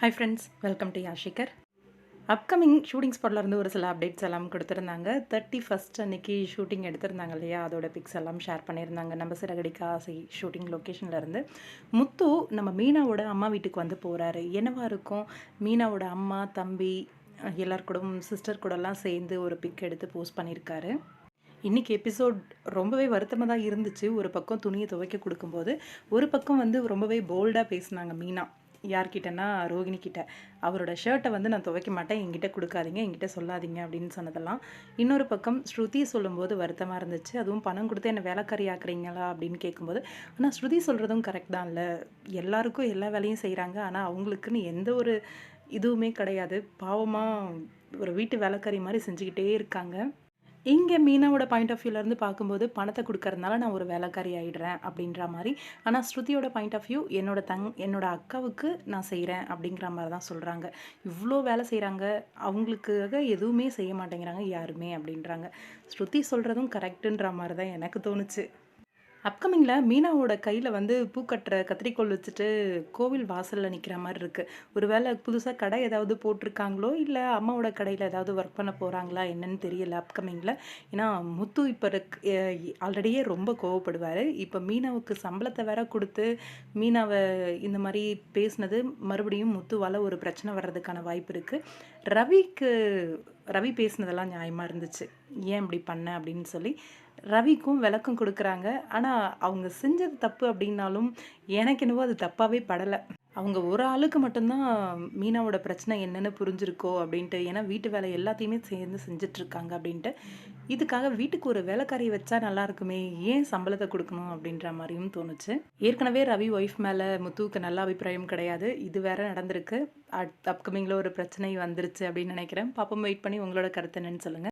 Hi friends, welcome to யாஷிகர். Upcoming shooting ஸ்பாட்லேருந்து ஒரு சில அப்டேட்ஸ் எல்லாம் கொடுத்துருந்தாங்க. 31st அன்னைக்கு ஷூட்டிங் எடுத்திருந்தாங்க இல்லையா, அதோட பிக்ஸ் எல்லாம் ஷேர் பண்ணியிருந்தாங்க. நம்ம சிறகடிக்க ஆசை ஷூட்டிங் லொக்கேஷன்லேருந்து முத்து நம்ம மீனாவோட அம்மா வீட்டுக்கு வந்து போகிறாரு. என்னவா இருக்கும், மீனாவோட அம்மா தம்பி எல்லார் கூடவும் சிஸ்டர் கூடலாம் சேர்ந்து ஒரு பிக் எடுத்து போஸ்ட் பண்ணியிருக்காரு. இன்றைக்கி எபிசோட் ரொம்பவே வருத்தமாக தான் இருந்துச்சு. ஒரு பக்கம் துணியை துவைக்க கொடுக்கும்போது, ஒரு பக்கம் வந்து ரொம்பவே போல்டாக பேசினாங்க மீனா. யார்கிட்டனா ரோகிணி கிட்ட, அவரோட ஷர்ட்டை வந்து நான் துவைக்க மாட்டேன், என்கிட்ட கொடுக்காதீங்க, என்கிட்ட சொல்லாதீங்க அப்படின்னு சொன்னதெல்லாம். இன்னொரு பக்கம் ஸ்ருதி சொல்லும்போது வருத்தமாக இருந்துச்சு. அதுவும் பணம் கொடுத்து என்னை வேலைக்காரி ஆக்குறீங்களா அப்படின்னு கேட்கும்போது, ஆனால் ஸ்ருதி சொல்கிறதும் கரெக்ட் தான் இல்லை, எல்லாருக்கும் எல்லா வேலையும் செய்கிறாங்க, ஆனால் அவங்களுக்குன்னு எந்த ஒரு இதுவுமே கிடையாது. பாவமாக ஒரு வீட்டு வேலைக்காரி மாதிரி செஞ்சுக்கிட்டே இருக்காங்க. இங்கே மீனாவோட பாயிண்ட் ஆஃப் வியூலேருந்து பார்க்கும்போது பணத்தை கொடுக்கறதுனால நான் ஒரு வேலைக்காரி ஆகிடுறேன் அப்படின்ற மாதிரி. ஆனால் ஸ்ருதியோட பாயிண்ட் ஆஃப் வியூ, என்னோட அக்காவுக்கு நான் செய்கிறேன் அப்படிங்கிற மாதிரி தான் சொல்கிறாங்க. இவ்வளோ வேலை செய்கிறாங்க, அவங்களுக்காக எதுவுமே செய்ய மாட்டேங்கிறாங்க யாருமே அப்படின்றாங்க. ஸ்ருதி சொல்கிறதும் கரெக்டுன்ற மாதிரி தான் எனக்கு தோணுச்சு. அப்கமிங்கில் மீனாவோட கையில் வந்து பூக்கட்டுற கத்திரிக்கோள் வச்சுட்டு கோவில் வாசலில் நிற்கிற மாதிரி இருக்குது. ஒரு வேளை புதுசாக கடை ஏதாவது போட்டிருக்காங்களோ, இல்லை அம்மாவோட கடையில் ஏதாவது ஒர்க் பண்ண போகிறாங்களா என்னன்னு தெரியல அப்கமிங்கில். ஏன்னா முத்து இப்போ ஆல்ரெடியே ரொம்ப கோவப்படுவார். இப்போ மீனாவுக்கு சம்பளத்தை வேற கொடுத்து மீனாவை இந்த மாதிரி பேசினது மறுபடியும் முத்துவால் ஒரு பிரச்சனை வர்றதுக்கான வாய்ப்பு இருக்குது. ரவி பேசினதெல்லாம் நியாயமாக இருந்துச்சு. ஏன் இப்படி பண்ண அப்படின்னு சொல்லி ரவிக்கும் விளக்கம் கொடுக்குறாங்க. ஆனால் அவங்க செஞ்சது தப்பு அப்படின்னாலும் எனக்கு என்னவோ அது தப்பாகவே படலை. அவங்க ஒரு ஆளுக்கு மட்டும்தான் மீனாவோட பிரச்சனை என்னென்னு புரிஞ்சிருக்கோ அப்படின்ட்டு. ஏன்னா வீட்டு வேலை எல்லாத்தையுமே சேர்ந்து செஞ்சிட்ருக்காங்க அப்படின்ட்டு. இதுக்காக வீட்டுக்கு ஒரு வேலைக்காரியை வச்சா நல்லா இருக்குமே, ஏன் சம்பளத்தை கொடுக்கணும் அப்படின்ற மாதிரியும் தோணுச்சு. ஏற்கனவே ரவி ஒய்ஃப் மேலே முத்துவுக்கு நல்ல அபிப்பிராயம் கிடையாது. இது வேற நடந்திருக்கு. அப்கமிங்கில் ஒரு பிரச்சனை வந்துருச்சு அப்படின்னு நினைக்கிறேன். பாப்போம், வெயிட் பண்ணி உங்களோட கருத்து என்னன்னு சொல்லுங்கள்.